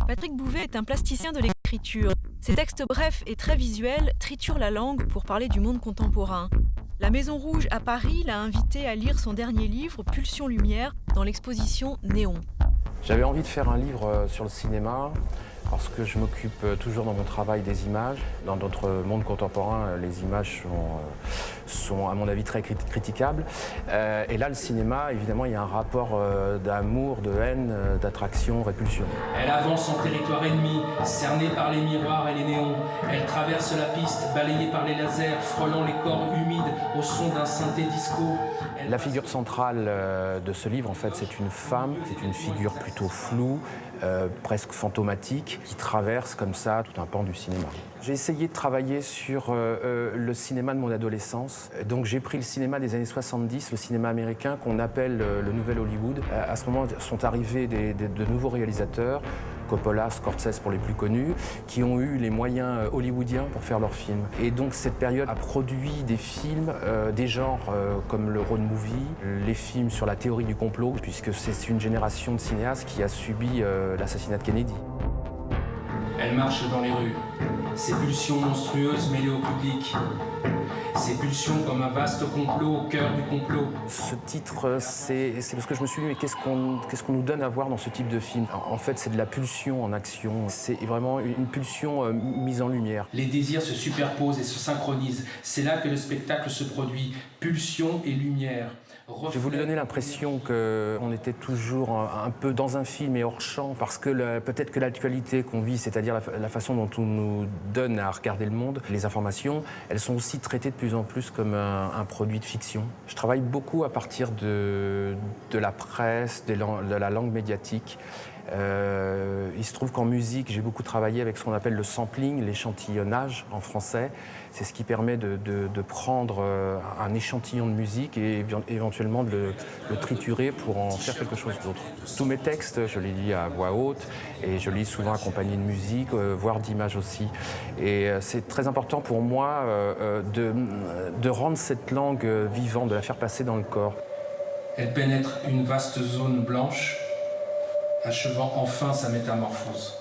Patrick Bouvet est un plasticien de l'écriture. Ses textes brefs et très visuels triturent la langue pour parler du monde contemporain. La Maison Rouge à Paris l'a invité à lire son dernier livre, Pulsion Lumière, dans l'exposition Néon. J'avais envie de faire un livre sur le cinéma parce que je m'occupe toujours dans mon travail des images. Dans notre monde contemporain, les images sont à mon avis très critiquables. Et là, le cinéma, évidemment, il y a un rapport d'amour, de haine, d'attraction, répulsion. Elle avance en territoire ennemi, cernée par les miroirs et les néons. Elle traverse la piste, balayée par les lasers, frôlant les corps humides au son d'un synthé disco. La figure centrale de ce livre, en fait, c'est une femme, c'est une figure plutôt floue, presque fantomatique, qui traverse comme ça tout un pan du cinéma. J'ai essayé de travailler sur le cinéma de mon adolescence. Donc j'ai pris le cinéma des années 70, le cinéma américain qu'on appelle le Nouvel Hollywood. À ce moment sont arrivés de nouveaux réalisateurs, Coppola, Scorsese pour les plus connus, qui ont eu les moyens hollywoodiens pour faire leurs films. Et donc cette période a produit des films, des genres comme le road movie, les films sur la théorie du complot, puisque c'est une génération de cinéastes qui a subi l'assassinat de Kennedy. Elle marche dans les rues, ses pulsions monstrueuses mêlées au public. Ses pulsions comme un vaste complot au cœur du complot. Ce titre, c'est parce que je me suis dit, mais qu'est-ce qu'on nous donne à voir dans ce type de film? En fait, c'est de la pulsion en action. C'est vraiment une pulsion mise en lumière. Les désirs se superposent et se synchronisent. C'est là que le spectacle se produit. Pulsion et lumière. J'ai voulu donner l'impression qu'on était toujours un peu dans un film et hors champ, parce que peut-être que l'actualité qu'on vit, c'est-à-dire la façon dont on nous donne à regarder le monde, les informations, elles sont aussi traitées de plus en plus comme un produit de fiction. Je travaille beaucoup à partir de la presse, de la langue médiatique. Il se trouve qu'en musique, j'ai beaucoup travaillé avec ce qu'on appelle le sampling, l'échantillonnage en français. C'est ce qui permet de prendre un échantillon de musique et éventuellement de le triturer pour en faire quelque chose d'autre. Tous mes textes, je les lis à voix haute et je lis souvent accompagné de musique, voire d'images aussi. Et c'est très important pour moi de rendre cette langue vivante, de la faire passer dans le corps. Elle pénètre une vaste zone blanche, achevant enfin sa métamorphose.